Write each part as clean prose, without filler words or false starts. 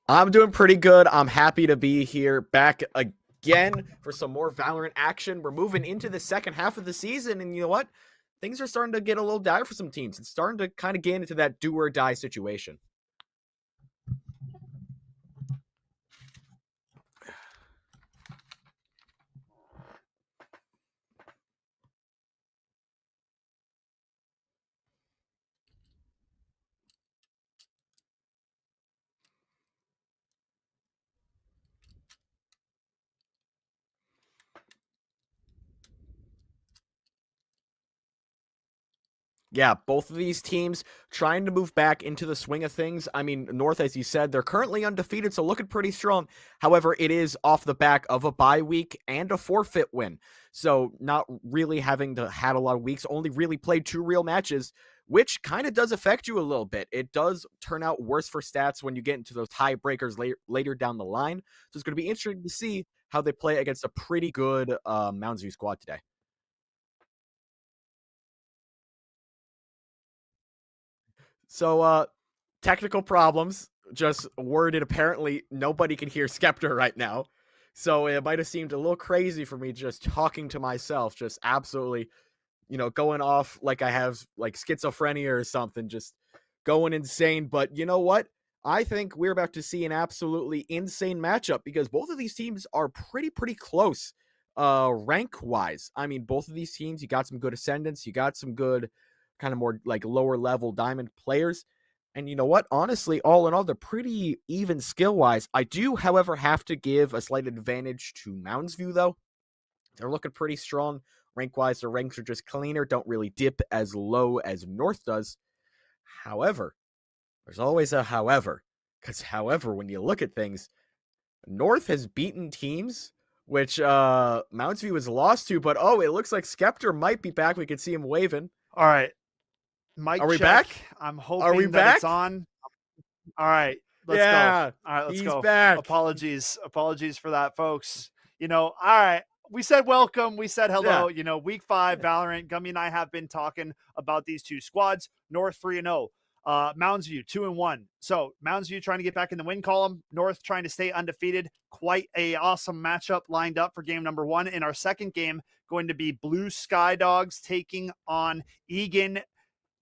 I'm doing pretty good. I'm happy to be here back again for some more Valorant action. We're moving into the second half of the season, and you know what? Things are starting to get a little dire for some teams. It's starting to kind of get into that do or die situation. Yeah, both of these teams trying to move back into the swing of things. I mean, North, as you said, they're currently undefeated, so looking pretty strong. However, it is off the back of a bye week and a forfeit win. So not really having to had a lot of weeks, only really played 2 real matches, which kind of does affect you a little bit. It does turn out worse for stats when you get into those tiebreakers later down the line. So it's going to be interesting to see how they play against a pretty good Mounds View squad today. So, technical problems. Just worded. Apparently, nobody can hear Skeptor right now. So it might have seemed a little crazy for me just talking to myself, just absolutely, going off like I have like schizophrenia or something, just going insane. But you know what? I think we're about to see an absolutely insane matchup because both of these teams are pretty close rank wise. I mean, both of these teams, you got some good ascendants, you got some good kind of more like lower level diamond players. And you know what? Honestly, all in all, they're pretty even skill wise. I do, however, have to give a slight advantage to Mounds View, though. They're looking pretty strong. Rank wise, their ranks are just cleaner, don't really dip as low as North does. However, there's always a however. Because, however, when you look at things, North has beaten teams which Mounds View has lost to, but it looks like Skeptor might be back. We can see him waving. All right. Mic Are we check. back? I'm Are we hoping that back? it's on. All right, let's go. Yeah, All right, let's he's go. back. Apologies for that, folks. All right. We said welcome. We said hello. Yeah. Week 5 Valorant. Gummy and I have been talking about these two squads. North 3-0. Mounds View 2-1. So Mounds View trying to get back in the win column. North trying to stay undefeated. Quite a awesome matchup lined up for game number 1. In our second game, going to be Blue Sky Dogs taking on Egan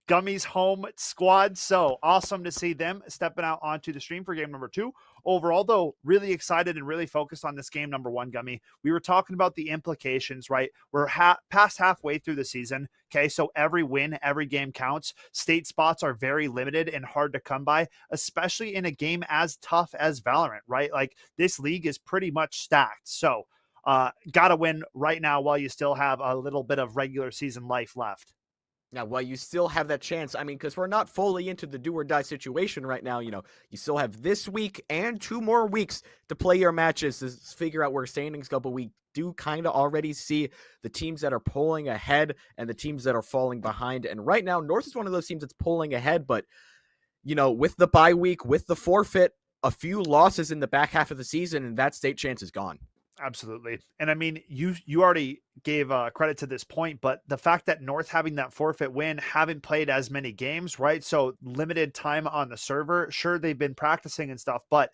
Gummy's home squad. So awesome to see them stepping out onto the stream for game number 2. Overall, though, really excited and really focused on this game number 1, Gummy. We were talking about the implications, right? We're past halfway through the season. Okay, so every win, every game counts. State spots are very limited and hard to come by, especially in a game as tough as Valorant, right? Like this league is pretty much stacked. So gotta win right now while you still have a little bit of regular season life left. Now, while you still have that chance, I mean, because we're not fully into the do or die situation right now, you still have this week and 2 more weeks to play your matches to figure out where standings go. But we do kind of already see the teams that are pulling ahead and the teams that are falling behind. And right now, North is one of those teams that's pulling ahead. But, with the bye week, with the forfeit, a few losses in the back half of the season, and that state chance is gone. Absolutely. And I mean, you already gave credit to this point, but the fact that North having that forfeit win, haven't played as many games, right? So limited time on the server. Sure, they've been practicing and stuff, but,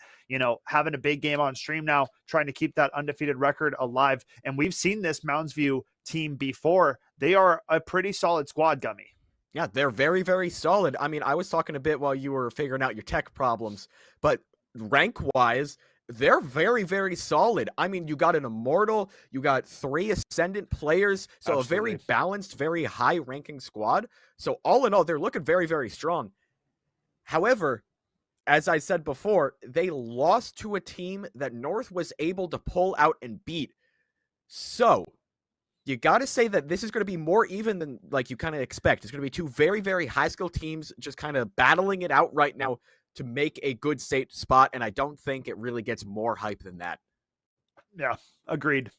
having a big game on stream now, trying to keep that undefeated record alive. And we've seen this Mounds View team before. They are a pretty solid squad, Gummy. Yeah, they're very, very solid. I mean, I was talking a bit while you were figuring out your tech problems, but rank-wise, they're very, very solid. I mean, you got an Immortal, you got 3 Ascendant players, so Absolutely. a very balanced, very high-ranking squad. So all in all, they're looking very, very strong. However, as I said before, they lost to a team that North was able to pull out and beat. So you got to say that this is going to be more even than like you kind of expect. It's going to be 2 very, very high skill teams just kind of battling it out right now to make a good state spot. And I don't think it really gets more hype than that. Yeah, agreed.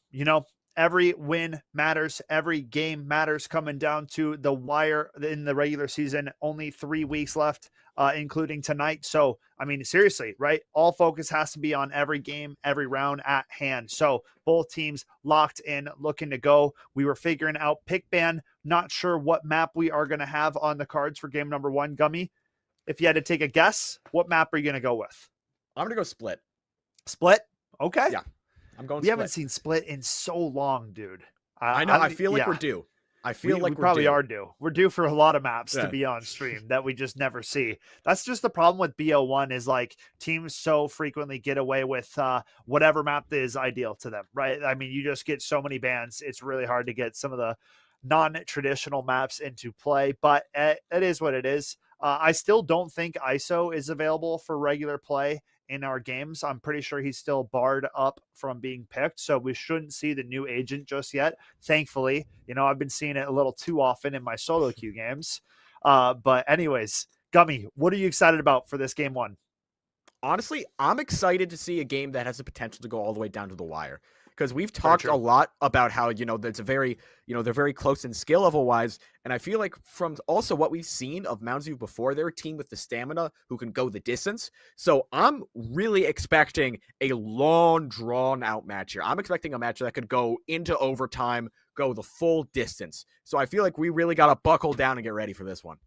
Every win matters. Every game matters coming down to the wire in the regular season. Only 3 weeks left, including tonight. So, I mean, seriously, right? All focus has to be on every game, every round at hand. So both teams locked in, looking to go. We were figuring out pick ban. Not sure what map we are going to have on the cards for game number 1, Gummy. If you had to take a guess, what map are you going to go with? I'm going to go split. Split? Okay. Yeah. I'm going We split. haven't seen split in so long, dude. I know. I feel like we're due. I feel like we probably due. are due. We're due for a lot of maps to be on stream that we just never see. That's just the problem with BO1 is like teams so frequently get away with whatever map is ideal to them, right? I mean, you just get so many bans. It's really hard to get some of the non-traditional maps into play, but it is what it is. I still don't think ISO is available for regular play in our games. I'm pretty sure he's still barred up from being picked, so we shouldn't see the new agent just yet. Thankfully, I've been seeing it a little too often in my solo queue games. But anyways, Gummy, what are you excited about for this game one? Honestly, I'm excited to see a game that has the potential to go all the way down to the wire. Because we've Very talked a true. lot about how, that's a very, they're very close in skill level wise. And I feel like from also what we've seen of Mounds View before, they're a team with the stamina who can go the distance. So I'm really expecting a long, drawn out match here. I'm expecting a match that could go into overtime, go the full distance. So I feel like we really got to buckle down and get ready for this one.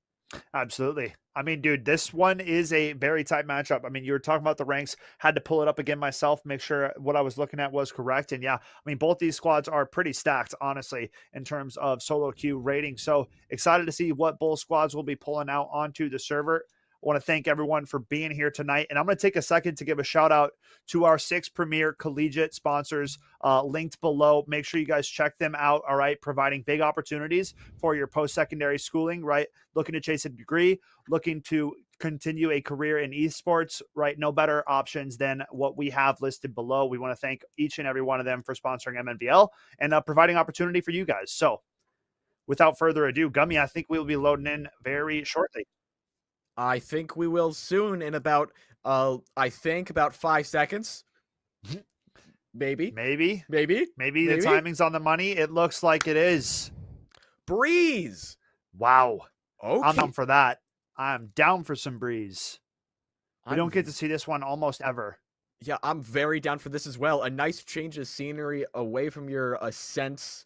Absolutely. I mean, dude, this one is a very tight matchup. I mean, you were talking about the ranks, had to pull it up again myself, make sure what I was looking at was correct. And yeah, I mean, both these squads are pretty stacked, honestly, in terms of solo queue rating. So excited to see what both squads will be pulling out onto the server. I want to thank everyone for being here tonight. And I'm going to take a second to give a shout out to our 6 premier collegiate sponsors linked below. Make sure you guys check them out. All right. Providing big opportunities for your post-secondary schooling, right? Looking to chase a degree, looking to continue a career in esports, right? No better options than what we have listed below. We want to thank each and every one of them for sponsoring MNVL and providing opportunity for you guys. So without further ado, Gummy, I think we'll be loading in very shortly. I think we will soon in about, about 5 seconds. Maybe. Maybe the timing's on the money. It looks like it is. Breeze. Wow. Okay. I'm down for that. I'm down for some breeze. We don't get to see this one almost ever. Yeah, I'm very down for this as well. A nice change of scenery away from your ascents,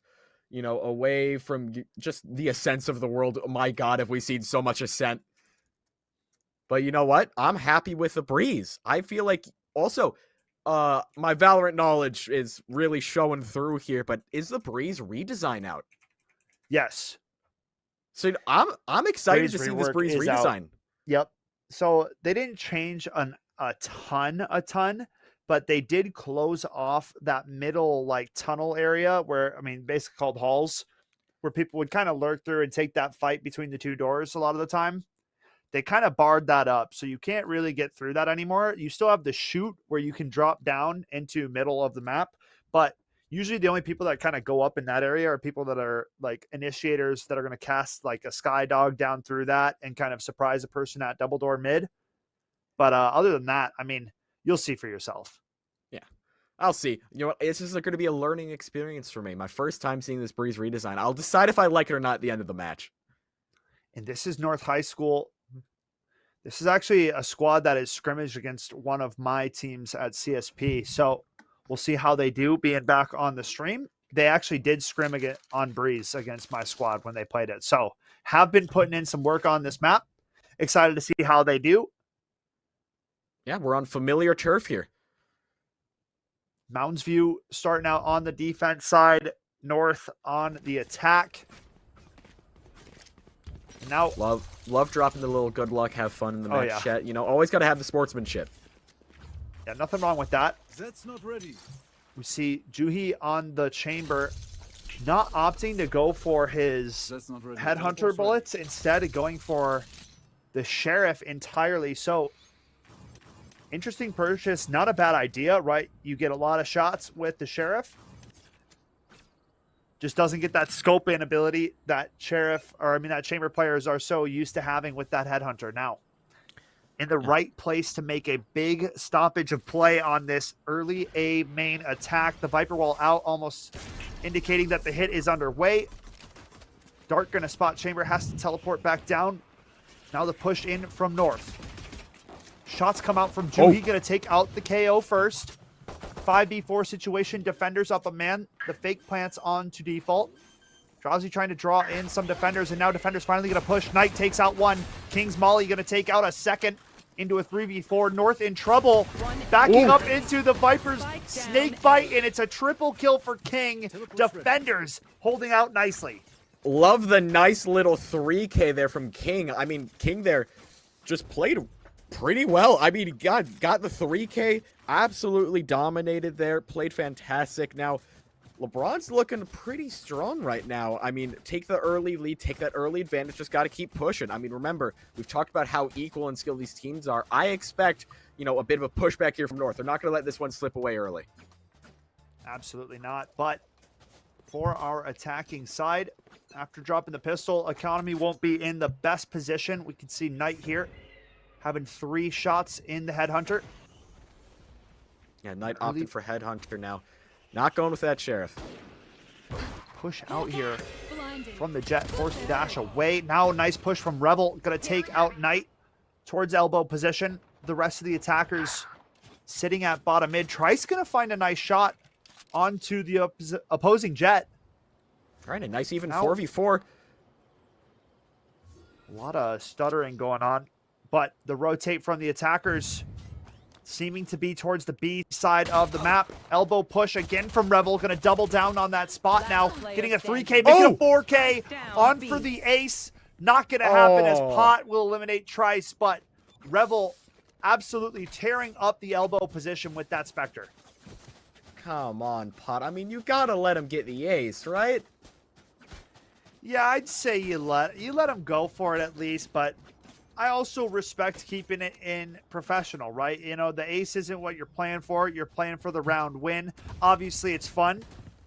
away from just the ascents of the world. Oh my God, have we seen so much ascent? But you know what? I'm happy with the breeze. I feel like also my Valorant knowledge is really showing through here, but is the breeze redesign out? Yes. So I'm excited to see this breeze redesign. Out. Yep. So they didn't change a ton, but they did close off that middle like tunnel area where, I mean, basically called halls, where people would kind of lurk through and take that fight between the two doors a lot of the time. They kind of barred that up, so you can't really get through that anymore. You still have the chute where you can drop down into middle of the map, but usually the only people that kind of go up in that area are people that are like initiators that are going to cast like a sky dog down through that and kind of surprise a person at double door mid. But other than that, I mean, you'll see for yourself. Yeah, I'll see. You know what? This is going to be a learning experience for me. My first time seeing this breeze redesign. I'll decide if I like it or not at the end of the match. And this is North High School. This is actually a squad that is scrimmaged against one of my teams at CSP. So we'll see how they do being back on the stream. They actually did scrim on Breeze against my squad when they played it. So have been putting in some work on this map. Excited to see how they do. Yeah, we're on familiar turf here. Mounds View starting out on the defense side. North on the attack. Now, love dropping the little good luck, have fun in the match chat. Always got to have the sportsmanship. Yeah, nothing wrong with that. That's not ready. We see Juhi on the chamber, not opting to go for his headhunter bullets, instead of going for the sheriff entirely. So, interesting purchase, not a bad idea, right? You get a lot of shots with the sheriff. Just doesn't get that scope in ability that that chamber players are so used to having with that headhunter. Now, in the right place to make a big stoppage of play on this early A main attack. The Viper wall out, almost indicating that the hit is underway. Dart gonna spot chamber, has to teleport back down. Now the push in from North. Shots come out from Juhi, gonna take out the KO first. 5v4 situation, defenders up a man. The fake plants on to default. Drowsy trying to draw in some defenders, and now defenders finally going to push. Knight takes out one. King's Molly going to take out a second into a 3v4. North in trouble. Backing up into the Viper's snake bite, and it's a triple kill for King. Defenders holding out nicely. Love the nice little 3K there from King. I mean, King there just played pretty well. I mean, got the 3K, absolutely dominated there, played fantastic. Now, LeBron's looking pretty strong right now. I mean, take the early lead, take that early advantage, just got to keep pushing. I mean, remember, we've talked about how equal in skill these teams are. I expect, a bit of a pushback here from North. They're not going to let this one slip away early. Absolutely not, but for our attacking side. After dropping the pistol, Economy won't be in the best position. We can see Knight here having 3 shots in the Headhunter. Yeah, Knight opted for Headhunter now. Not going with that Sheriff. Push out here from the Jet, forced to dash away. Now nice push from Rebel, gonna take out Knight towards elbow position. The rest of the attackers sitting at bottom mid. Trice gonna find a nice shot onto the opposing Jet. All right, a nice even 4v4. A lot of stuttering going on, but the rotate from the attackers seeming to be towards the B side of the map. Elbow push again from Rebel, gonna double down on that spot now. Getting a 3K, making a 4K on for the ace. Not gonna happen as Pot will eliminate Trice, but Rebel absolutely tearing up the elbow position with that Spectre. Come on, Pot. I mean, you gotta let him get the ace, right? Yeah, I'd say you let him go for it at least, but I also respect keeping it in professional, right? You know, the ace isn't what you're playing for. You're playing for the round win. Obviously, it's fun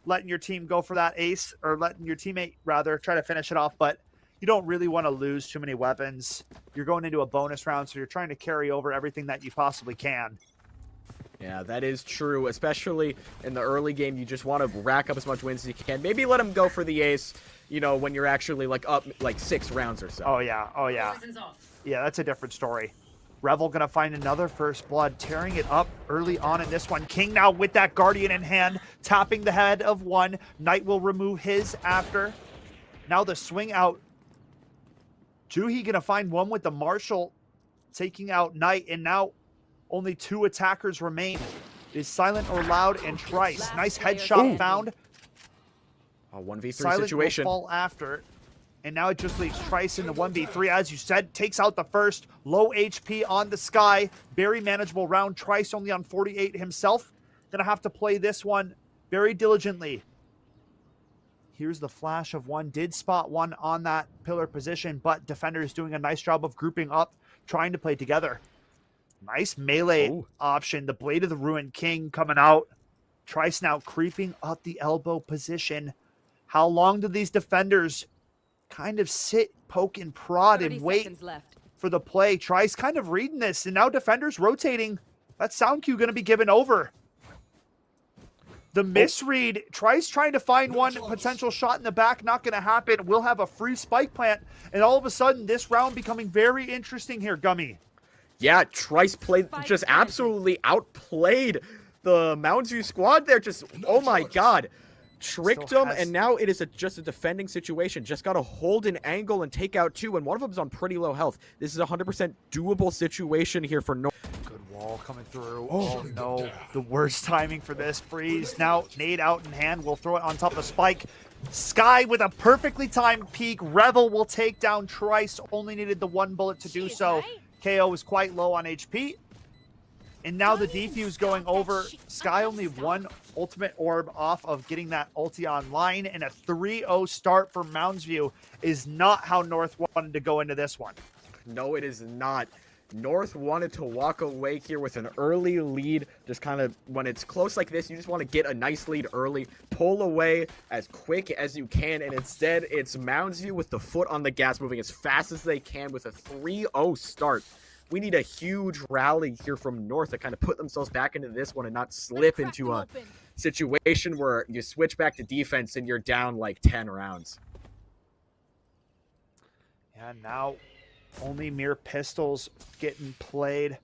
letting your team go for that ace, or letting your teammate, rather, try to finish it off, but you don't really want to lose too many weapons. You're going into a bonus round, so you're trying to carry over everything that you possibly can. Yeah, that is true, especially in the early game. You just want to rack up as much wins as you can. Maybe let him go for the ace, you know, when you're actually like up like 6 rounds or so. Oh, yeah. Oh, yeah. Yeah, that's a different story. Revel going to find another first blood, tearing it up early on in this one. King now with that Guardian in hand, tapping the head of one. Knight will remove his after. Now the swing out. Juhi going to find one with the Marshal, taking out Knight, and now only 2 attackers remain. Is Silent or Loud and Trice. Nice headshot found. A 1v3 Silent situation. Will fall after. And now it just leaves Trice in the 1v3. As you said, takes out the first. Low HP on the Sky. Very manageable round. Trice only on 48 himself. Gonna have to play this one very diligently. Here's the flash of one. Did spot one on that pillar position, but defender is doing a nice job of grouping up, trying to play together. Nice melee option. The Blade of the Ruined King coming out. Trice now creeping up the elbow position. How long do these defenders kind of sit, poke, and prod and wait for the play? Trice kind of reading this, and now defenders rotating. That sound cue going to be given over. The misread. Trice trying to find one potential shot in the back. Not going to happen. We'll have a free spike plant, and all of a sudden, this round becoming very interesting here, Gummy. Yeah, Trice just absolutely outplayed the Mounds View squad there. Just, oh my god. Tricked him, and now it is just a defending situation. Just got to hold an angle and take out 2, and one of them's on pretty low health. This is a 100% doable situation here for North. Good wall coming through. Oh no, the worst timing for this. Freeze now, nade out in hand. We'll throw it on top of Spike. Sky with a perfectly timed peek. Revel will take down Trice. Only needed the 1 bullet to do so. KO is quite low on HP. And now the defuse going over. Sky only 1 ultimate orb off of getting that ulti online, and a 3-0 start for Mounds View is not how North wanted to go into this one. No, it is not. North wanted to walk away here with an early lead. Just kind of, when it's close like this, you just want to get a nice lead early, pull away as quick as you can, and instead it's Mounds View with the foot on the gas, moving as fast as they can with a 3-0 start. We need a huge rally here from North to kind of put themselves back into this one and not slip into a situation where you switch back to defense and you're down like 10 rounds. Yeah, now only mere pistols getting played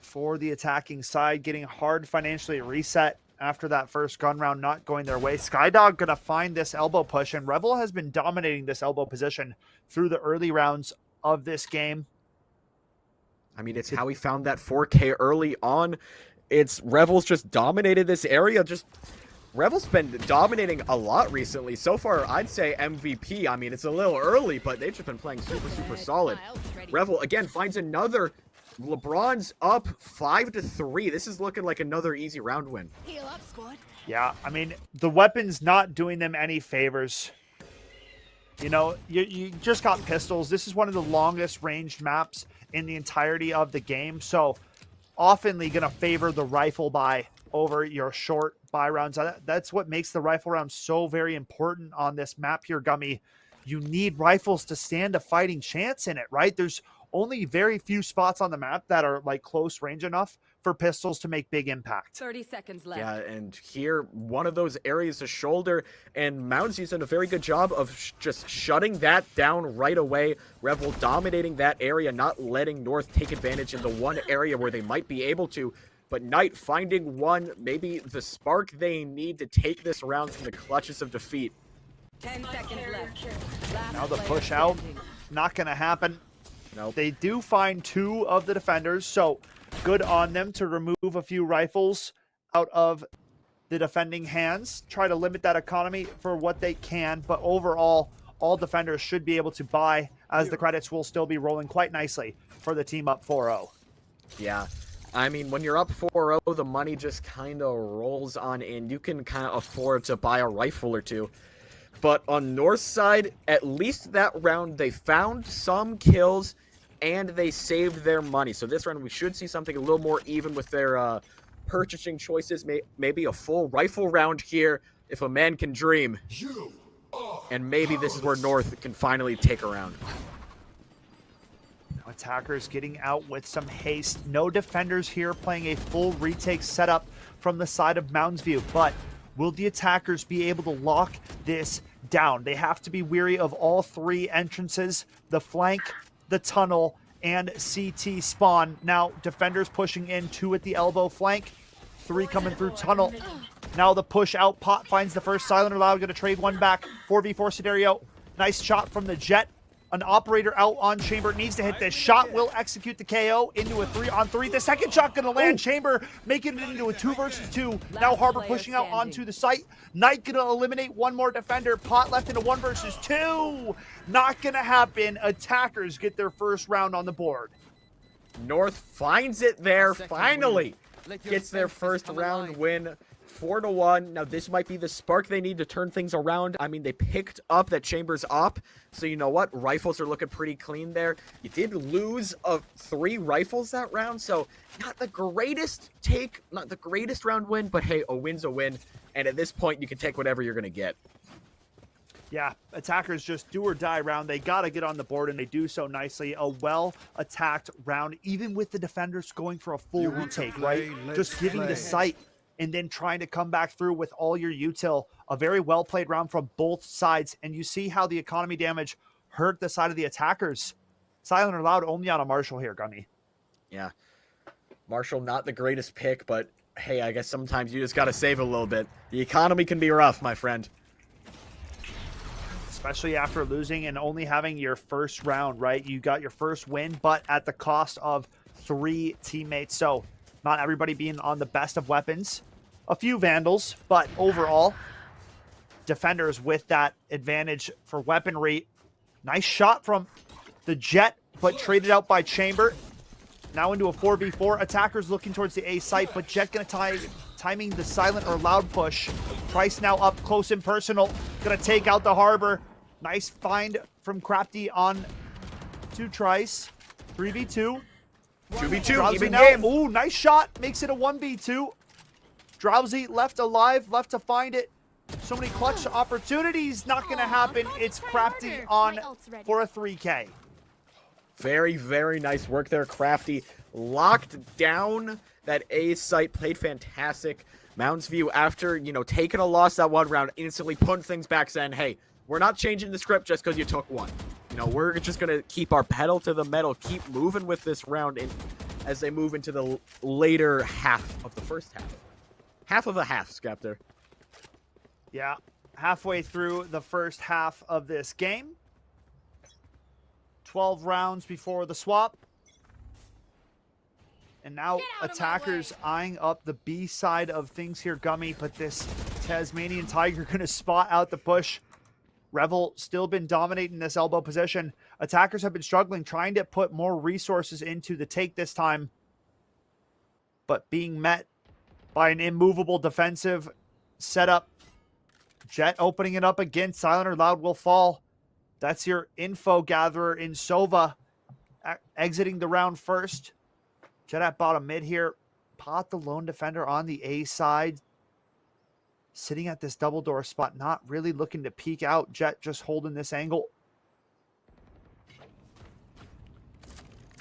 for the attacking side, getting hard financially reset after that first gun round not going their way. Skydog gonna find this elbow push, and Revel has been dominating this elbow position through the early rounds of this game. I mean, it's how he found that 4K early on. It's Revel's just dominated this area. Revel's been dominating a lot recently. So far, I'd say MVP. I mean, it's a little early, but they've just been playing super, super solid. Revel, again, finds another. LeBron's up 5-3. This is looking like another easy round win. Heal up, squad. Yeah, I mean, the weapon's not doing them any favors. You know, you just got pistols. This is one of the longest ranged maps in the entirety of the game. So, oftenly going to favor the rifle buy over your short buy rounds. That's what makes the rifle round so very important on this map here, Gummy. You need rifles to stand a fighting chance in it, right? There's only very few spots on the map that are like close range enough for pistols to make big impact. 30 seconds left. Yeah, and here, one of those areas is shoulder, and Moundsview's done a very good job of just shutting that down right away. Rebel dominating that area, not letting North take advantage in the one area where they might be able to. But Knight finding one, maybe the spark they need to take this round from the clutches of defeat. 10 seconds left. Last Now the player push out, standing. not going to happen. Nope. They do find 2 of the defenders, so good on them to remove a few rifles out of the defending hands. Try to limit that economy for what they can, but overall, all defenders should be able to buy, as the credits will still be rolling quite nicely for the team up 4-0. Yeah. I mean, when you're up 4-0, the money just kind of rolls on in. You can kind of afford to buy a rifle or two. But on North's side, at least that round, they found some kills, and they saved their money. So this round, we should see something a little more even with their purchasing choices. Maybe a full rifle round here, if a man can dream. And maybe this is where North can finally take a round. Attackers getting out with some haste. No defenders here playing a full retake setup from the side of Moundsview, but will the attackers be able to lock this down? They have to be wary of all 3 entrances, the flank, the tunnel, and CT spawn. Now, defenders pushing in, 2 at the elbow flank, 3 coming through tunnel. Now the push out, Pot finds the first Silent or Loud, gonna trade one back. 4v4 scenario, nice shot from the Jet. An operator out on Chamber, needs to hit this shot, will execute the KO into a 3-on-3. The second shot gonna land. Chamber making it into a 2 versus 2. Now Harbor pushing out onto the site. Knight gonna eliminate one more defender. Pot left in a 1 versus 2. Not gonna happen. Attackers get their first round on the board. North finds it there, finally. Gets their first round win. 4-1. Now, this might be the spark they need to turn things around. I mean, they picked up that Chambers op, so you know what? Rifles are looking pretty clean there. You did lose 3 rifles that round, so not the greatest take, not the greatest round win, but hey, a win's a win. And at this point, you can take whatever you're going to get. Yeah, attackers just do or die round. They got to get on the board, and they do so nicely. A well-attacked round, even with the defenders going for a full retake, right? Just giving the site and then trying to come back through with all your util. A very well-played round from both sides, and you see how the economy damage hurt the side of the attackers. Silent or Loud only on a Marshall here, Gummy. Yeah. Marshall, not the greatest pick, but hey, I guess sometimes you just got to save a little bit. The economy can be rough, my friend. Especially after losing and only having your first round, right? You got your first win, but at the cost of 3 teammates. So not everybody being on the best of weapons. A few Vandals, but overall, defenders with that advantage for weaponry. Nice shot from the Jet, but traded out by Chamber. Now into a 4v4. Attackers looking towards the A site, but Jet going to timing the Silent or Loud push. Price now up close and personal. Going to take out the Harbor. Nice find from Crafty on 2 Trice. 3v2. 2v2, even now. game. Ooh, nice shot. Makes it a 1v2. Drowsy left alive, left to find it. So many clutch opportunities. Not going to happen. It's Crafty on for a 3K. Very, very nice work there, Crafty. Locked down that A site, played fantastic. Moundsview, after, taking a loss that one round, instantly putting things back, saying, hey, we're not changing the script just because you took one. We're just going to keep our pedal to the metal, keep moving with this round as they move into the later half of the first half. Half of a half, Skeptor. Yeah, halfway through the first half of this game. 12 rounds before the swap. And now attackers eyeing up the B side of things here, Gummy, but this Tasmanian Tiger going to spot out the push. Revel still been dominating this elbow position. Attackers have been struggling, trying to put more resources into the take this time, but being met by an immovable defensive setup. Jet opening it up again. Silent or Loud will fall. That's your info gatherer in Sova exiting the round first. Jet at bottom mid here. Pot the lone defender on the A side. sitting at this double door spot, not really looking to peek out. Jet just holding this angle.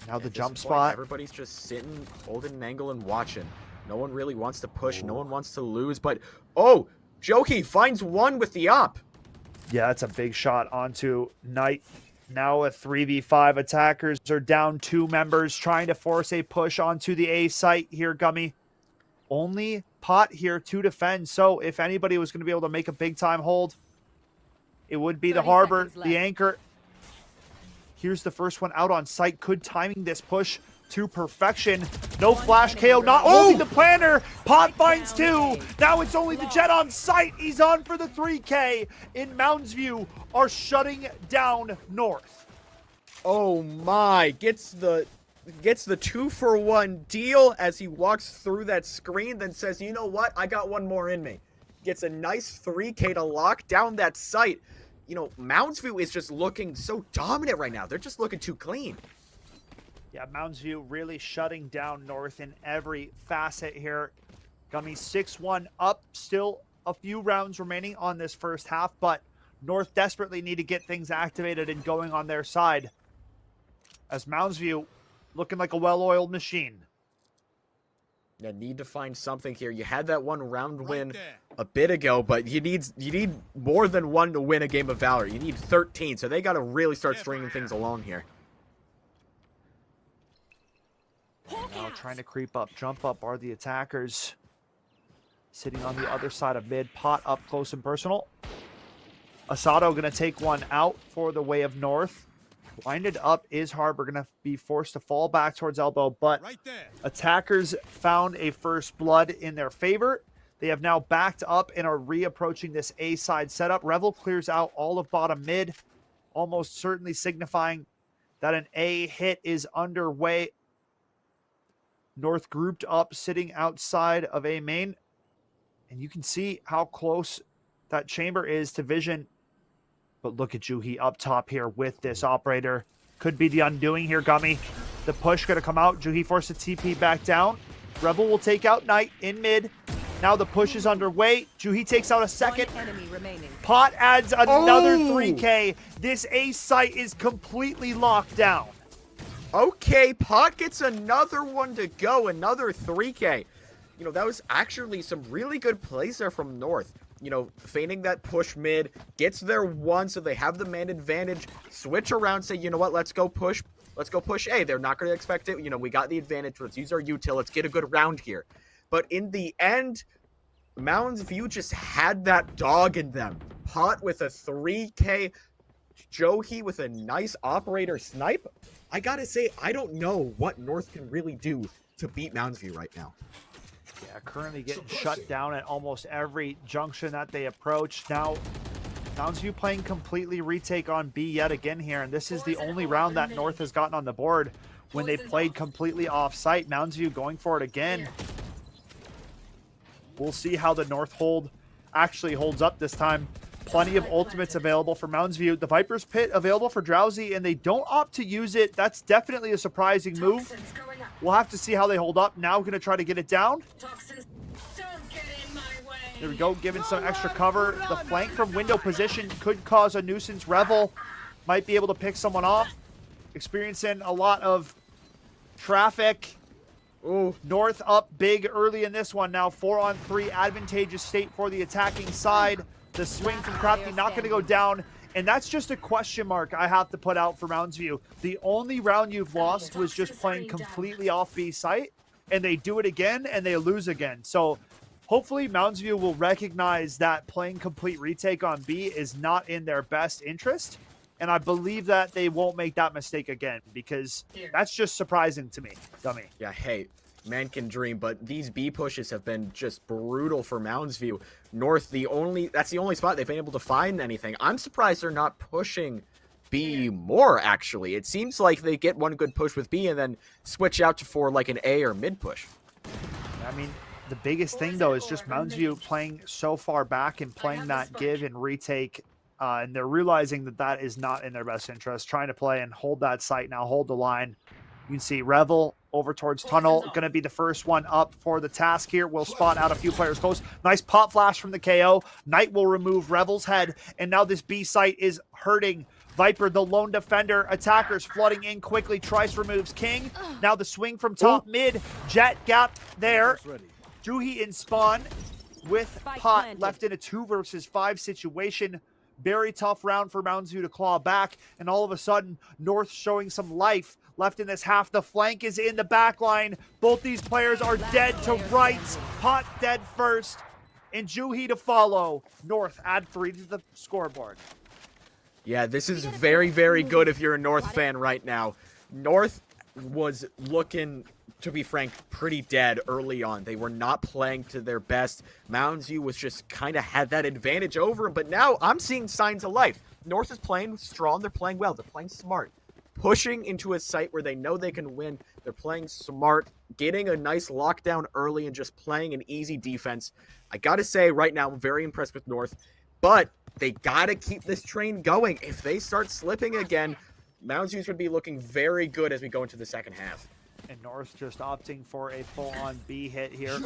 Now the jump spot. Everybody's just sitting, holding an angle and watching. No one really wants to push. No one wants to lose. But, oh, Jokey finds one with the op. Yeah, that's a big shot onto Knight. Now a 3v5. Attackers are down 2 members trying to force a push onto the A site here, Gummy. Only Pot here to defend. So if anybody was going to be able to make a big-time hold, it would be the Harbor, the anchor. Here's the first one out on site. Could timing this push to perfection. No flash KO, not holding the planner. Pot finds 2. Now it's only the Jet on site. He's on for the 3K. In Mounds View are shutting down North. Oh my, gets the 2-for-1 deal as he walks through that screen, then says, you know what, I got one more in me. Gets a nice 3K to lock down that site. You know, Mounds View is just looking so dominant right now. They're just looking too clean. Yeah, Mounds View really shutting down North in every facet here. Gummy 6-1 up, still a few rounds remaining on this first half, but North desperately need to get things activated and going on their side. As Mounds View looking like a well-oiled machine. You need to find something here. You had that one round win a bit ago, but you need more than one to win a game of Valorant. You need 13, so they got to really start stringing things along here. Now trying to creep up, jump up are the attackers. Sitting on the other side of mid. Pot up close and personal. Asado going to take one out for the way of North. Blinded up is Harbor, going to be forced to fall back towards elbow, but attackers found a first blood in their favor. They have now backed up and are reapproaching this A side setup. Revel clears out all of bottom mid, almost certainly signifying that an A hit is underway. North grouped up, sitting outside of A main, and you can see how close that chamber is to vision. But look at Juhi up top here with this operator. Could be the undoing here, Gummy. The push going to come out. Juhi forced to TP back down. Rebel will take out Knight in mid. Now the push is underway. Juhi takes out a second. Pot adds another 3K. This A site is completely locked down. Okay, Pot gets another one to go. Another 3K. You know, that was actually some really good plays there from North. You know, feigning that push mid, gets there one, so they have the man advantage, switch around, say, you know what, let's go push A. They're not going to expect it. You know, we got the advantage. Let's use our util. Let's get a good round here. But in the end, Mounds View just had that dog in them. Pot with a 3K, Johi with a nice operator snipe. I got to say, I don't know what North can really do to beat Mounds View right now. Yeah, currently getting shut down at almost every junction that they approach. Now, Mounds View playing completely retake on B yet again here, and this is the only round that North has gotten on the board when they played completely off-site. Mounds View going for it again. We'll see how the North hold actually holds up this time. Plenty of ultimates available for Mounds View. The Viper's Pit available for Drowsy, and they don't opt to use it. That's definitely a surprising move. We'll have to see how they hold up. Now going to try to get it down. There we go, giving some extra cover. The flank from window position could cause a nuisance. Revel might be able to pick someone off. Experiencing a lot of traffic. Ooh, North up big early in this one. Now 4-on-3, advantageous state for the attacking side. The swing from Crafty not going to go down. And that's just a question mark I have to put out for Mounds View. The only round you've lost was just playing completely off B site. And they do it again, and they lose again. So hopefully Mounds View will recognize that playing complete retake on B is not in their best interest. And I believe that they won't make that mistake again, because that's just surprising to me, Dummy. Yeah, hey, man can dream, but these B pushes have been just brutal for Mounds View. North, that's the only spot they've been able to find anything. I'm surprised they're not pushing B more, actually. It seems like they get one good push with B and then switch out for like an A or mid push. I mean, the biggest thing, though, is just Mounds View playing so far back and playing that give and retake. And they're realizing that that is not in their best interest. Trying to play and hold that site now, hold the line. You can see Revel over towards Tunnel, going to be the first one up for the task here. We'll spot out a few players close. Nice pop flash from the KO. Knight will remove Revel's head, and now this B site is hurting. Viper, the lone defender. Attackers flooding in quickly. Trice removes King. Now the swing from top mid. Jet gapped there. Juhi in spawn with Pot left in a 2 versus 5 situation. Very tough round for Mountain View to claw back, and all of a sudden, North showing some life left in this half. The flank is in the back line. Both these players are dead to rights. Pot dead first, and Juhi to follow. North add 3 to the scoreboard. Yeah, this is very, very good if you're a North fan right now. North was looking, to be frank, pretty dead early on. They were not playing to their best. Mountain View was just kind of had that advantage over them, but now I'm seeing signs of life. North is playing strong. They're playing well. They're playing smart. Pushing into a site where they know they can win. They're playing smart, getting a nice lockdown early and just playing an easy defense. I got to say right now, I'm very impressed with North, but they got to keep this train going. If they start slipping again, Mountain View's going to be looking very good as we go into the second half. And North just opting for a full-on B hit here.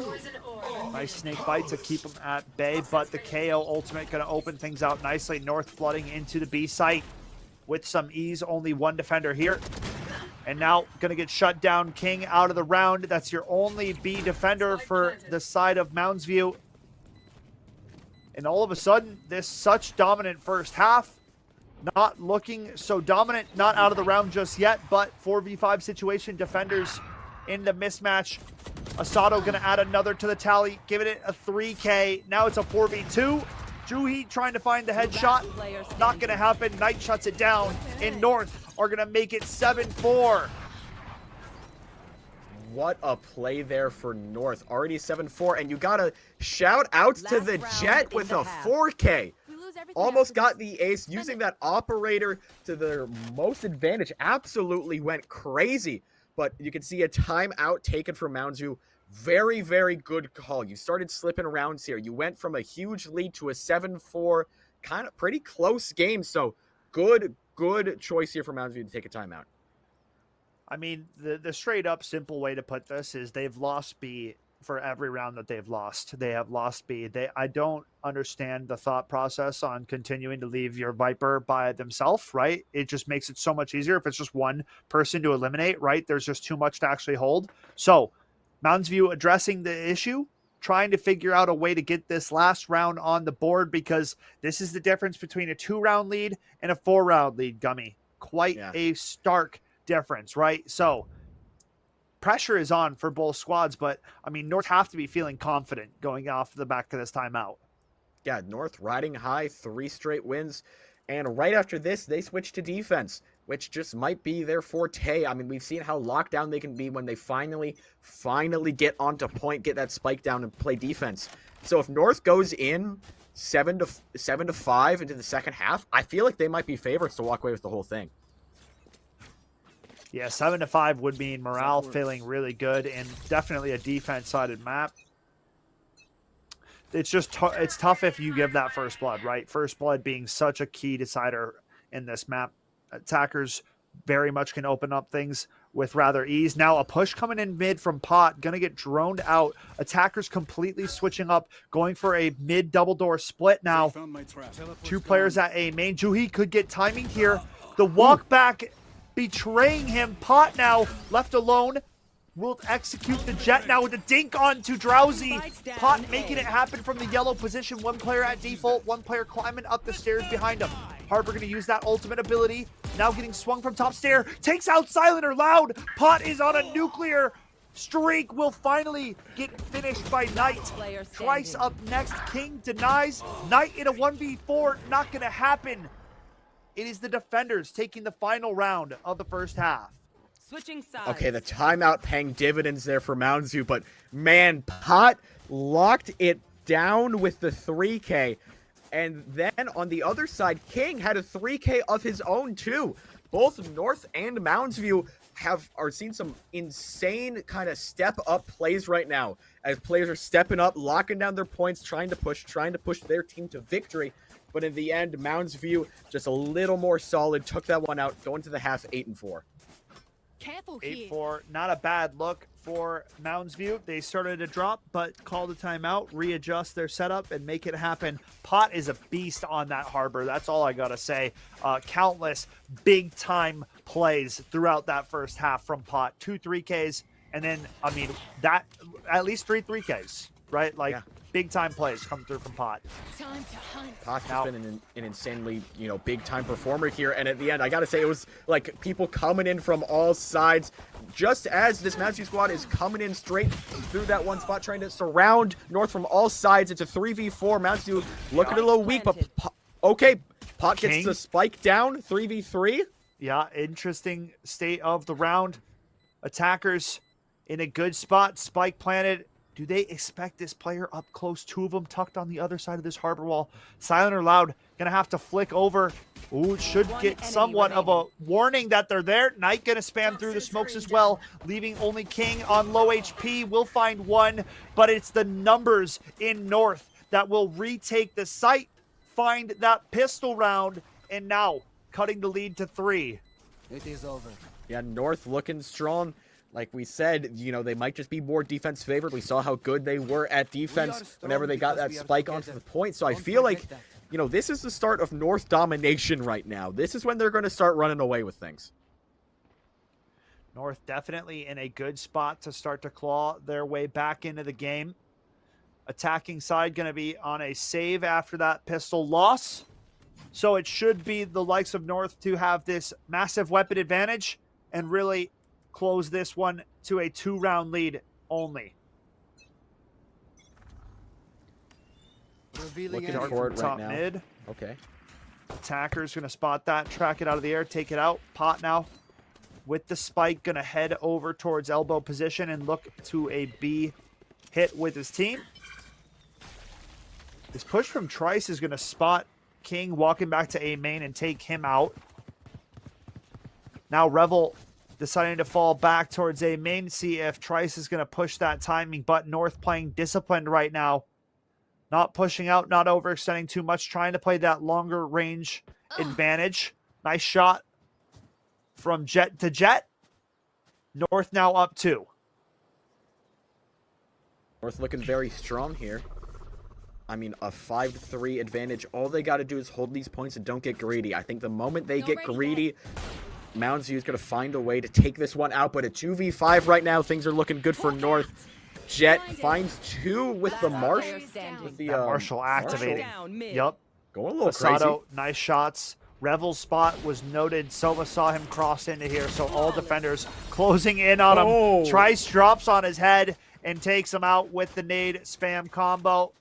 Nice snake bite to keep them at bay, but the KO ultimate going to open things out nicely. North flooding into the B site with some ease. Only one defender here. And now going to get shut down. King out of the round. That's your only B defender for the side of Mountain View. And all of a sudden, this such dominant first half. Not looking so dominant, not out of the round just yet, but 4v5 situation, defenders in the mismatch. Asado gonna add another to the tally, giving it a 3K. Now it's a 4v2. Juhi trying to find the headshot, not gonna happen. Knight shuts it down, and North are gonna make it 7-4. What a play there for North. Already 7-4, and you gotta shout out to the Jet with a 4K. Almost got the ace, using that operator to their most advantage. Absolutely went crazy. But you can see a timeout taken from Mountain View. Very, very good call. You started slipping rounds here. You went from a huge lead to a 7-4, kind of pretty close game. So good choice here for Mountain View to take a timeout. I mean, the straight up simple way to put this is they've lost B for every round that they've lost. They have lost B. I don't understand the thought process on continuing to leave your Viper by themselves, right? It just makes it so much easier if it's just one person to eliminate, right? There's just too much to actually hold. So Mountain View addressing the issue, trying to figure out a way to get this last round on the board, because this is the difference between a 2-round lead and a 4-round lead, Gummy. Quite a stark difference, right? So pressure is on for both squads, but I mean, North have to be feeling confident going off the back of this timeout. Yeah, North riding high, 3 straight wins, and right after this, they switch to defense, which just might be their forte. I mean, we've seen how locked down they can be when they finally get onto point, get that spike down, and play defense. So if North goes in 7-5 into the second half, I feel like they might be favorites to walk away with the whole thing. Yeah, 7-5 would mean morale feeling really good, and definitely a defense-sided map. It's just it's tough if you give that first blood, right? First blood being such a key decider in this map. Attackers very much can open up things with rather ease. Now a push coming in mid from Pot, gonna get droned out. Attackers completely switching up, going for a mid double door split now. 2 players at A main. Juhi could get timing here. The walk back betraying him. Pot now left alone. Will execute the Jet now with a dink on to Drowsy. Pot making it happen from the yellow position. 1 player at default, 1 player climbing up the stairs behind him. Harbor going to use that ultimate ability. Now getting swung from top stair. Takes out Silenter Loud. Pot is on a nuclear streak. Will finally get finished by Knight. Trice up next. King denies. Knight in a 1v4. Not going to happen. It is the defenders taking the final round of the first half. Switching sides. Okay, the timeout paying dividends there for Mountain View, but man, Pot locked it down with the 3K. And then on the other side, King had a 3K of his own too. Both North and Mountain View are seeing some insane kind of step up plays right now, as players are stepping up, locking down their points, trying to push their team to victory. But in the end, Mountain View just a little more solid, took that one out, going to the half 8-4. Careful here. 8-4, not a bad look for Mounds View. They started to drop, but called a timeout, readjust their setup, and make it happen. Pot is a beast on that Harbor. That's all I got to say. Countless big-time plays throughout that first half from Pot. 2 3Ks, and then, I mean, that at least 3 3Ks, right? Like, big-time plays come through from Pot. Time to hunt. Pot's just been an insanely, big-time performer here. And at the end, I got to say, it was like people coming in from all sides. Just as this Mounds View squad is coming in straight through that one spot, trying to surround North from all sides. It's a 3v4. Mounds View looking a little weak, but Pot gets the spike down, 3v3. Yeah, interesting state of the round. Attackers in a good spot. Spike planted. Do they expect this player up close? 2 of them tucked on the other side of this Harbor wall. Silent or Loud going to have to flick over. Ooh, should get somewhat of a warning that they're there. Knight going to spam through the smokes as well, leaving only King on low HP. Will find one, but it's the numbers in North that will retake the site, find that pistol round, and now cutting the lead to 3. It is over. Yeah, North looking strong. Like we said, they might just be more defense favored. We saw how good they were at defense whenever they got that spike onto the point. So I feel like, this is the start of North domination right now. This is when they're going to start running away with things. North definitely in a good spot to start to claw their way back into the game. Attacking side going to be on a save after that pistol loss. So it should be the likes of North to have this massive weapon advantage and really close this one to a 2-round lead only. Looking for it right now. Mid. Okay. Attacker's going to spot that, track it out of the air, take it out. Pot now with the spike going to head over towards elbow position and look to a B hit with his team. This push from Trice is going to spot King walking back to A main and take him out. Now Revel deciding to fall back towards A main, see if Trice is going to push that timing, but North playing disciplined right now. Not pushing out, not overextending too much, trying to play that longer range advantage. Nice shot from Jet to Jet. North now up 2. North looking very strong here. I mean, a 5-3 advantage. All they got to do is hold these points and don't get greedy. I think the moment they get greedy, Mounds View is going to find a way to take this one out. But at 2v5 right now, things are looking good for North. Jet finds 2 with the Marshall. Marshall activating. Yep. Going a little Pasado, crazy. nice shots. Revel's spot was noted. Sova saw him cross into here, so all defenders closing in on him. Trice drops on his head and takes him out with the nade spam combo.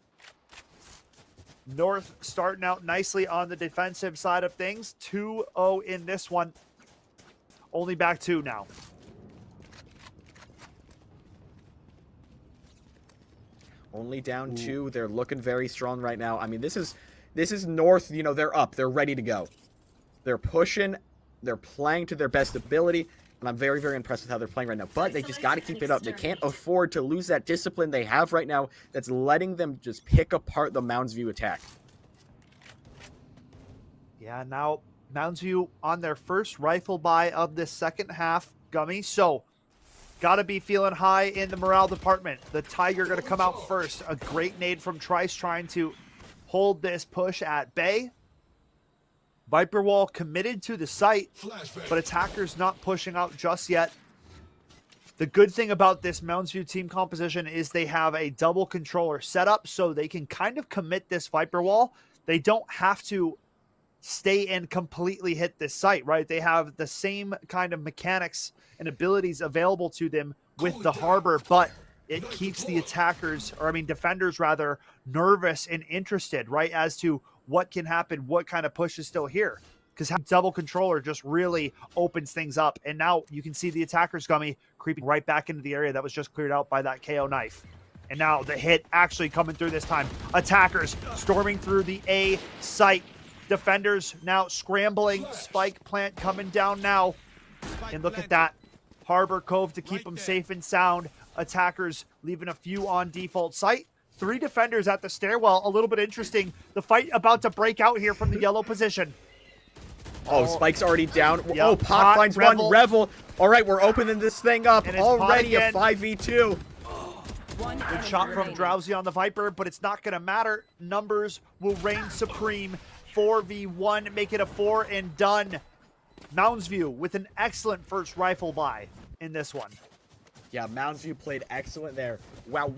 North starting out nicely on the defensive side of things. 2-0 in this one. Only back 2 now. Only down 2. They're looking very strong right now. I mean, this is North. They're up. They're ready to go. They're pushing. They're playing to their best ability. And I'm very, very impressed with how they're playing right now. But they just got to keep it up. They can't afford to lose that discipline they have right now that's letting them just pick apart the Mounds View attack. Yeah, now Mounds View on their first rifle buy of this second half, Gummy. So, got to be feeling high in the morale department. The Tiger going to come out first. A great nade from Trice trying to hold this push at bay. Viper Wall committed to the site, but attackers not pushing out just yet. The good thing about this Mounds View team composition is they have a double controller setup, so they can kind of commit this Viper Wall. They don't have to stay and completely hit this site, right? They have the same kind of mechanics and abilities available to them with the Harbor, but it keeps the defenders rather, nervous and interested, right, as to what can happen, what kind of push is still here. Because double controller just really opens things up. And now you can see the attackers, Gummy, creeping right back into the area that was just cleared out by that KO knife. And now the hit actually coming through this time. Attackers storming through the A site. Defenders now scrambling. Spike plant coming down now. And look at that. Harbor Cove to keep them safe and sound. Attackers leaving a few on default site. 3 defenders at the stairwell. A little bit interesting. The fight about to break out here from the yellow position. Oh, Spike's already down. Yep. Oh, Pot finds Revel. one. Revel. All right, we're opening this thing up. And it's Pot Already a again. 5v2. Good shot from Drowsy on the Viper, but it's not going to matter. Numbers will reign supreme. 4v1, make it a 4 and done. Mounds View with an excellent first rifle buy in this one. Yeah, Mounds View played excellent there. Wow,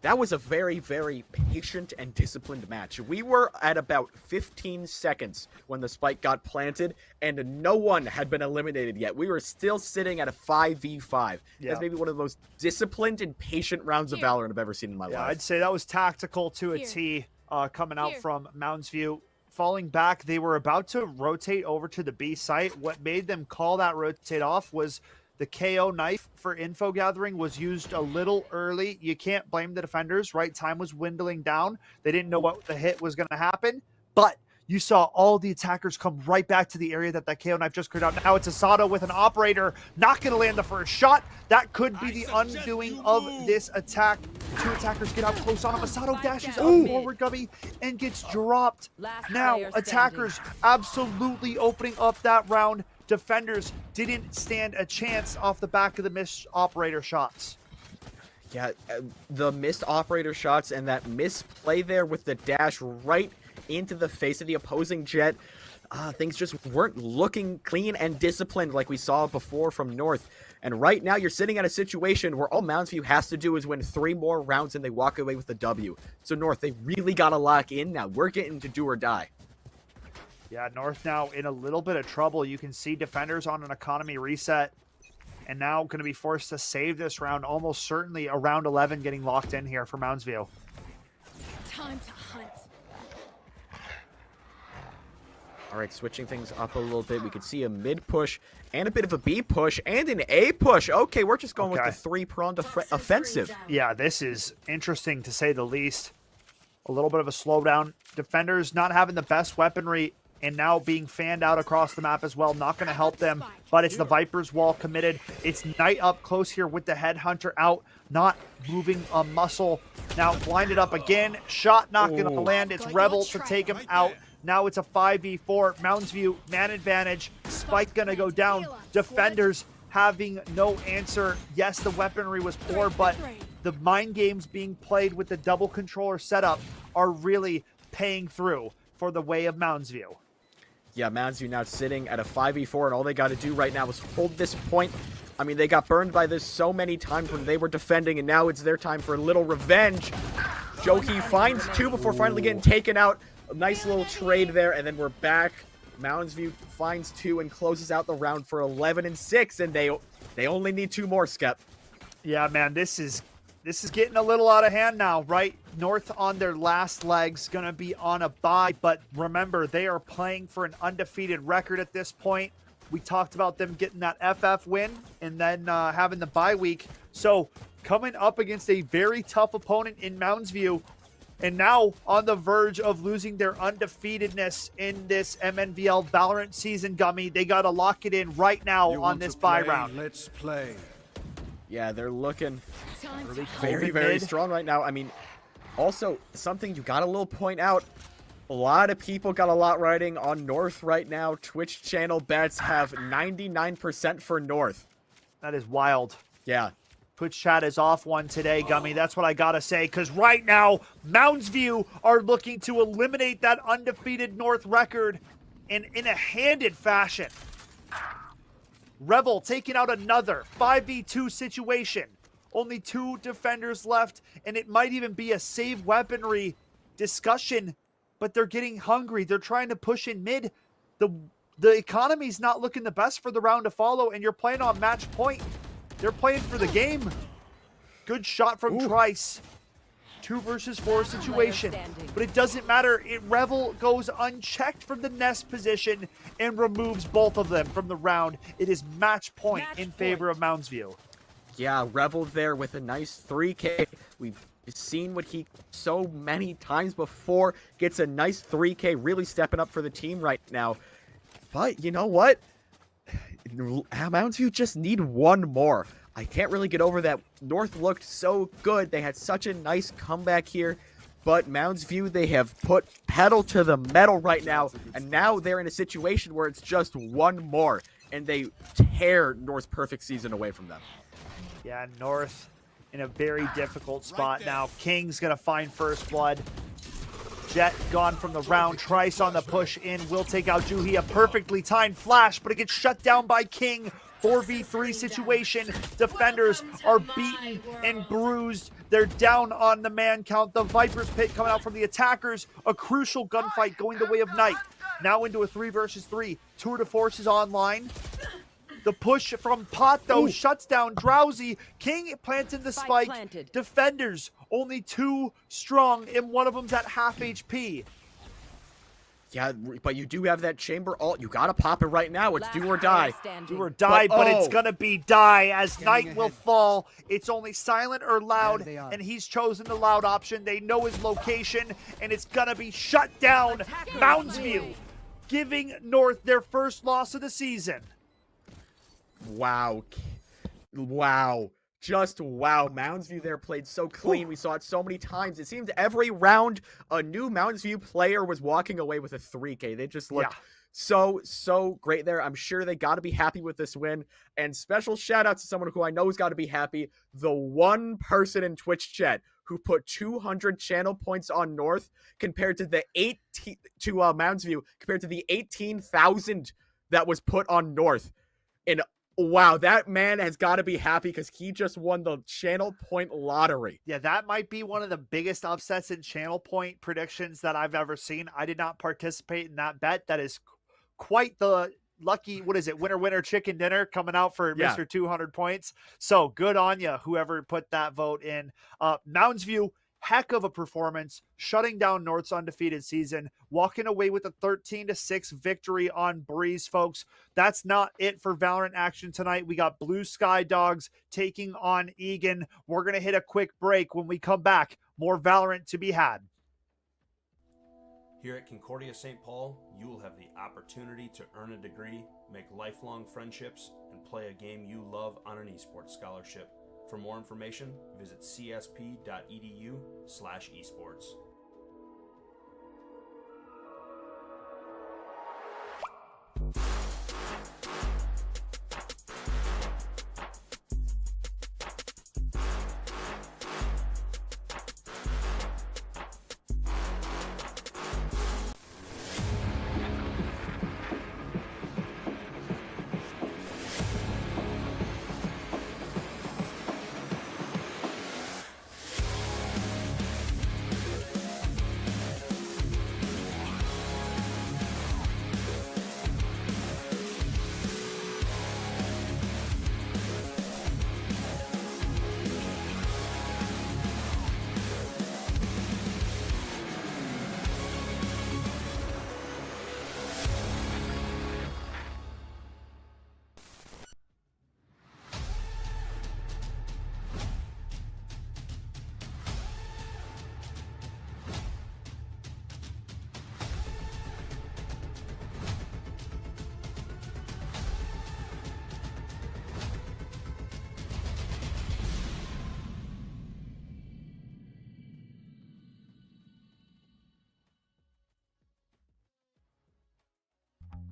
that was a very, very patient and disciplined match. We were at about 15 seconds when the spike got planted, and no one had been eliminated yet. We were still sitting at a 5v5. Yeah. That's maybe one of the most disciplined and patient rounds of Valorant I've ever seen in my life. I'd say that was tactical to a T coming out from Mounds View. Falling back, they were about to rotate over to the B site. What made them call that rotate off was the KO knife for info gathering was used a little early. You can't blame the defenders, right? Time was dwindling down. They didn't know what the hit was going to happen, but you saw all the attackers come right back to the area that KO knife just cleared out. Now it's Asado with an operator, not going to land the first shot. That could be the undoing of this attack. Two attackers get up close on him. Asado dashes up forward, Gummy, and gets dropped. Now attackers absolutely opening up that round. Defenders didn't stand a chance off the back of the missed operator shots. Yeah, the missed operator shots and that misplay there with the dash right into the face of the opposing jet. Things just weren't looking clean and disciplined like we saw before from North. And right now you're sitting at a situation where all Mounds View has to do is win 3 more rounds and they walk away with the W. So North, they really got to lock in now. We're getting to do or die. Yeah, North now in a little bit of trouble. You can see defenders on an economy reset and now going to be forced to save this round. Almost certainly a round 11 getting locked in here for Mounds View. Time to hunt. All right, switching things up a little bit. We could see a mid push and a bit of a B push and an A push. Okay, we're just going with the 3-pronged offensive. Yeah, this is interesting to say the least. A little bit of a slowdown. Defenders not having the best weaponry and now being fanned out across the map as well. Not going to help them, but it's the Viper's wall committed. It's Knight up close here with the Headhunter out, not moving a muscle. Now blinded up again. Shot not going to land. It's Rebel to take him out. Now it's a 5v4. Mounds View, man advantage. Spike going to go down. Defenders having no answer. Yes, the weaponry was poor, but the mind games being played with the double controller setup are really paying through for the way of Mounds View. Yeah, Mounds View now sitting at a 5v4, and all they got to do right now is hold this point. I mean, they got burned by this so many times when they were defending, and now it's their time for a little revenge. Jokey finds 2 before finally getting taken out. A nice little trade there, and then we're back. Mounds View finds 2 and closes out the round for 11-6, and they only need 2 more, Skep. Yeah, man, this is getting a little out of hand now, right? North on their last legs, going to be on a bye, but remember, they are playing for an undefeated record at this point. We talked about them getting that FF win and then having the bye week. So coming up against a very tough opponent in Mounds View, and now on the verge of losing their undefeatedness in this MNVL Valorant season, Gummy. They got to lock it in right now on this bye round. Let's play. Yeah, they're looking Really very, very mid. strong right now. I mean, also, something you got a little point out. A lot of people got a lot riding on North right now. Twitch channel bets have 99% for North. That is wild. Yeah. Twitch chat is off one today, Gummy. That's what I got to say, because right now, Mounds View are looking to eliminate that undefeated North record and in a handed fashion. Rebel taking out another 5v2 situation. Only 2 defenders left, and it might even be a save weaponry discussion, but they're getting hungry. They're trying to push in mid. The economy's not looking the best for the round to follow, and you're playing on match point. They're playing for the game. Good shot from Trice. 2 versus 4 situation, but it doesn't matter. Revel goes unchecked from the nest position and removes both of them from the round. It is match point in favor of Mounds View. Yeah, Revel there with a nice 3K. We've seen what he so many times before. Gets a nice 3K, really stepping up for the team right now. But you know what? Mounds View just need 1 more. I can't really get over that. North looked so good. They had such a nice comeback here. But Mounds View, they have put pedal to the metal right now, and now they're in a situation where it's just one more, and they tear North's perfect season away from them. Yeah, North in a very difficult spot now. King's going to find first blood. Jet gone from the round. Trice on the push in. Will take out Juhi. A perfectly timed flash, but it gets shut down by King. 4v3 situation. Defenders are beaten and bruised. They're down on the man count. The Viper's Pit coming out from the attackers. A crucial gunfight going the way of Knight. Now into a 3 versus 3. Tour de Force is online. The push from Pot, though, shuts down Drowsy. King planted the spike. Defenders, only 2 strong, and one of them's at half HP. Yeah, but you do have that chamber ult. You gotta pop it right now. It's do or die. Do or die, but it's gonna be die as Knight will fall. It's only silent or loud, and he's chosen the loud option. They know his location, and it's gonna be shut down. Mounds View giving North their first loss of the season. Wow. Wow. Just wow. Mounds View there played so clean. We saw it so many times. It seems every round a new Mounds View player was walking away with a 3K. They just looked so great there. I'm sure they got to be happy with this win. And special shout out to someone who I know has got to be happy. The one person in Twitch chat who put 200 channel points on North compared to the Mounds View compared to the 18,000 that was put on North. And wow, that man has got to be happy because he just won the channel point lottery. Yeah, that might be one of the biggest upsets in channel point predictions that I've ever seen. I did not participate in that bet. That is quite the lucky, what is it, winner chicken dinner coming out for Mr. 200 points. So good on you, whoever put that vote in. Mounds View, heck of a performance, shutting down North's undefeated season, walking away with a 13-6 victory on Breeze, folks. That's not it for Valorant action tonight. We got Blue Sky Dogs taking on Egan. We're going to hit a quick break. When we come back, more Valorant to be had. Here at Concordia St. Paul, you will have the opportunity to earn a degree, make lifelong friendships, and play a game you love on an esports scholarship. For more information, visit csp.edu/esports.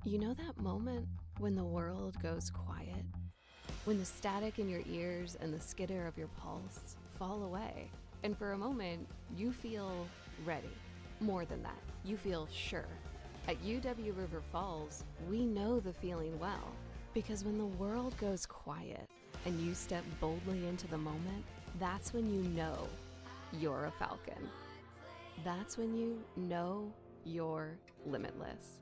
You know that moment when the world goes quiet? When the static in your ears and the skitter of your pulse fall away, and for a moment, you feel ready. More than that, you feel sure. At UW River Falls, we know the feeling well, because when the world goes quiet and you step boldly into the moment, that's when you know you're a Falcon. That's when you know you're limitless.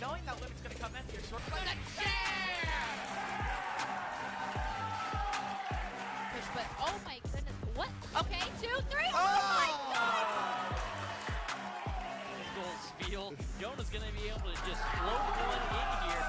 Knowing that limit's gonna come in here short. But the chair! Push, but oh my goodness. What? Okay, 2, 3. Oh my god! Goal spiel. Jonah's gonna be able to just float one in here.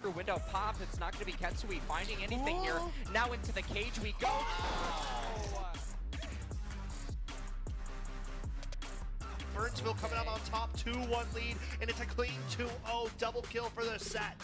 through window pop. It's not going to be Ketsui finding anything here. Now into the cage we go. Burnsville coming out on top, 2-1 lead, and it's a clean 2-0 double kill for the set.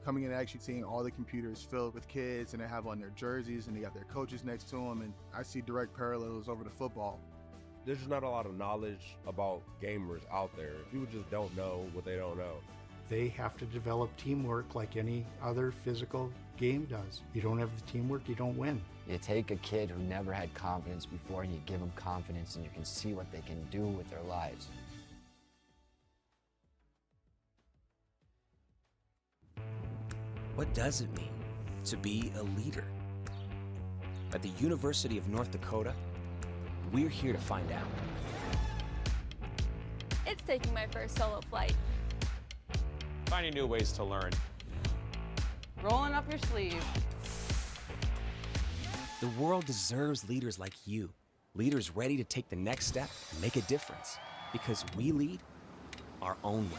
Coming in and actually seeing all the computers filled with kids and they have on their jerseys and they got their coaches next to them, and I see direct parallels over to football. There's just not a lot of knowledge about gamers out there. People just don't know what they don't know. They have to develop teamwork like any other physical game does. You don't have the teamwork, you don't win. You take a kid who never had confidence before and you give them confidence, and you can see what they can do with their lives. What does it mean to be a leader? At the University of North Dakota, we're here to find out. It's taking my first solo flight. Finding new ways to learn. Rolling up your sleeves. The world deserves leaders like you, leaders ready to take the next step and make a difference, because we lead our own way.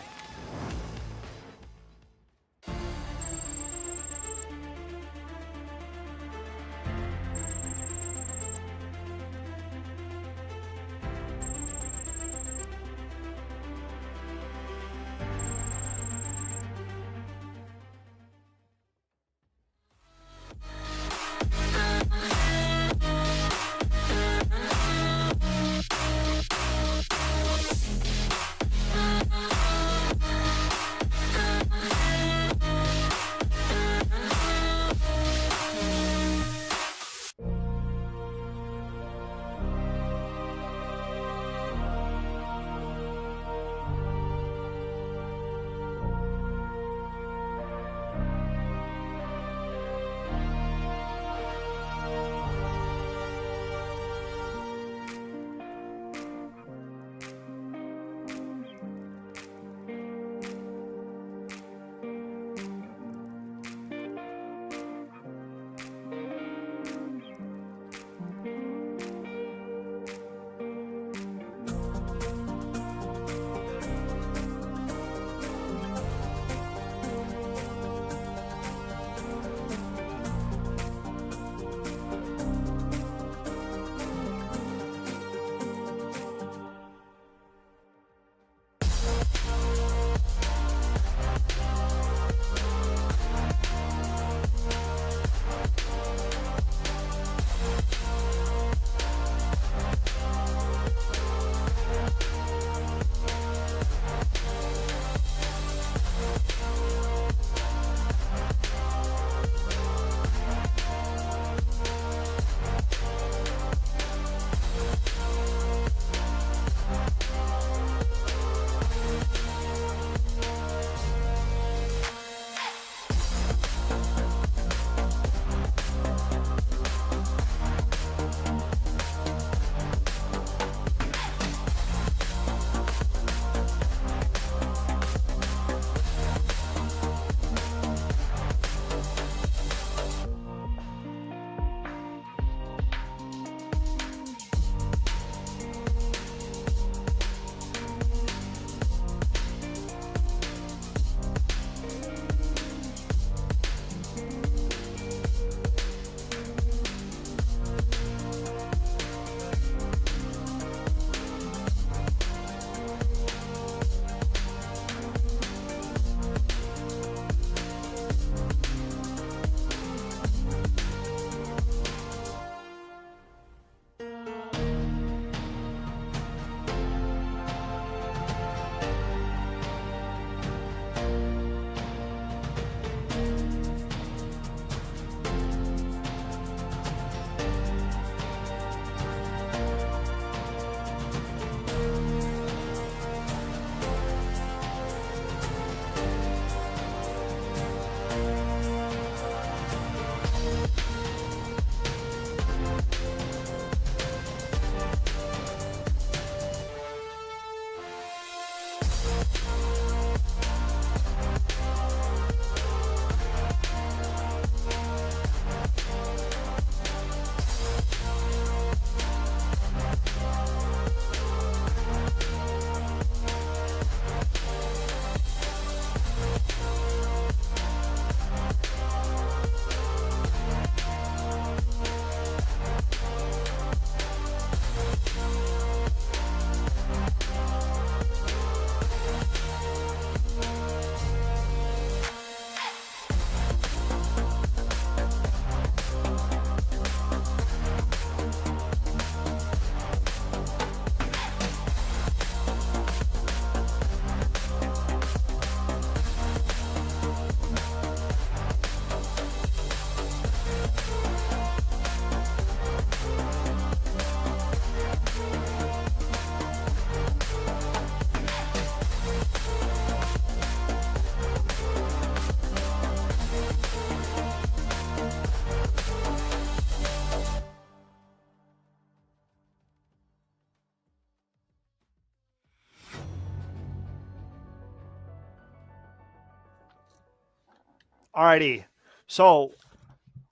Alrighty. So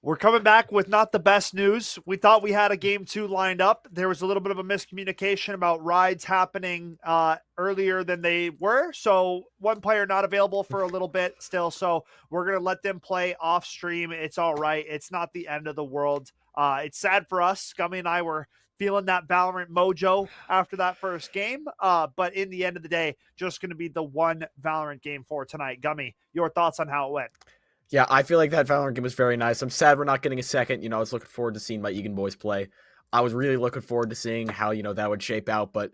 we're coming back with not the best news. We thought we had a game 2 lined up. There was a little bit of a miscommunication about rides happening earlier than they were. So one player not available for a little bit still. So we're going to let them play off stream. It's all right. It's not the end of the world. It's sad for us. Gummy and I were feeling that Valorant mojo after that first game. But in the end of the day, just going to be the one Valorant game for tonight. Gummy, your thoughts on how it went? Yeah, I feel like that Valorant game was very nice. I'm sad we're not getting a second. I was looking forward to seeing my Egan boys play. I was really looking forward to seeing how, that would shape out. But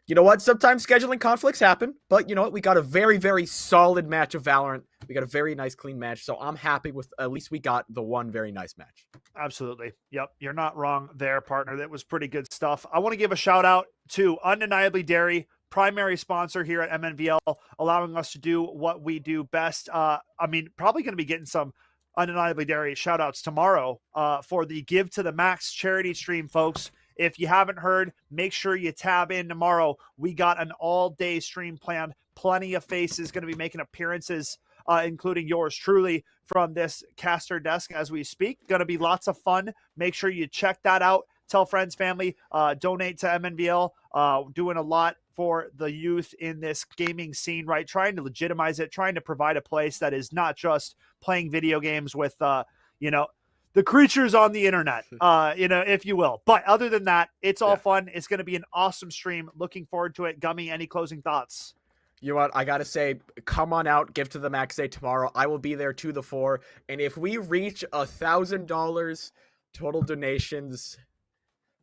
you know what? Sometimes scheduling conflicts happen. But you know what? We got a very, very solid match of Valorant. We got a very nice, clean match. So I'm happy with at least we got the one very nice match. Absolutely. Yep. You're not wrong there, partner. That was pretty good stuff. I want to give a shout out to Undeniably Dairy, primary sponsor here at MNVL, allowing us to do what we do best. Probably going to be getting some Undeniably Dairy shout outs tomorrow for the Give to the Max charity stream, folks. If you haven't heard, make sure you tab in tomorrow. We got an all-day stream planned. Plenty of faces going to be making appearances, including yours truly, from this caster desk as we speak. Going to be lots of fun. Make sure you check that out. Tell friends, family, donate to MNVL, doing a lot for the youth in this gaming scene, right? Trying to legitimize it, trying to provide a place that is not just playing video games with, the creatures on the internet, if you will. But other than that, it's all fun. It's going to be an awesome stream. Looking forward to it. Gummy, any closing thoughts? You know what? I got to say, come on out, Give to the Max Day tomorrow. I will be there 2 to 4. And if we reach $1,000 total donations,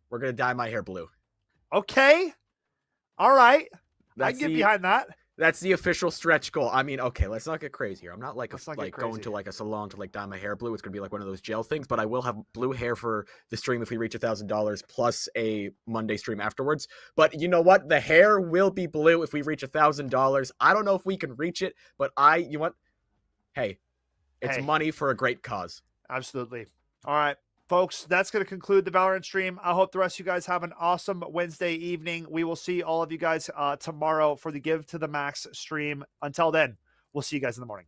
we're going to dye my hair blue. Okay. All right. I can get behind that. That's the official stretch goal. Okay, let's not get crazy here. I'm not going to a salon to dye my hair blue. It's gonna be like one of those gel things, but I will have blue hair for the stream if we reach $1,000 plus a Monday stream afterwards. But you know what? The hair will be blue if we reach $1,000. I don't know if we can reach it, but you know what? Hey, it's money for a great cause. Absolutely. All right. Folks, that's going to conclude the Valorant stream. I hope the rest of you guys have an awesome Wednesday evening. We will see all of you guys tomorrow for the Give to the Max stream. Until then, we'll see you guys in the morning.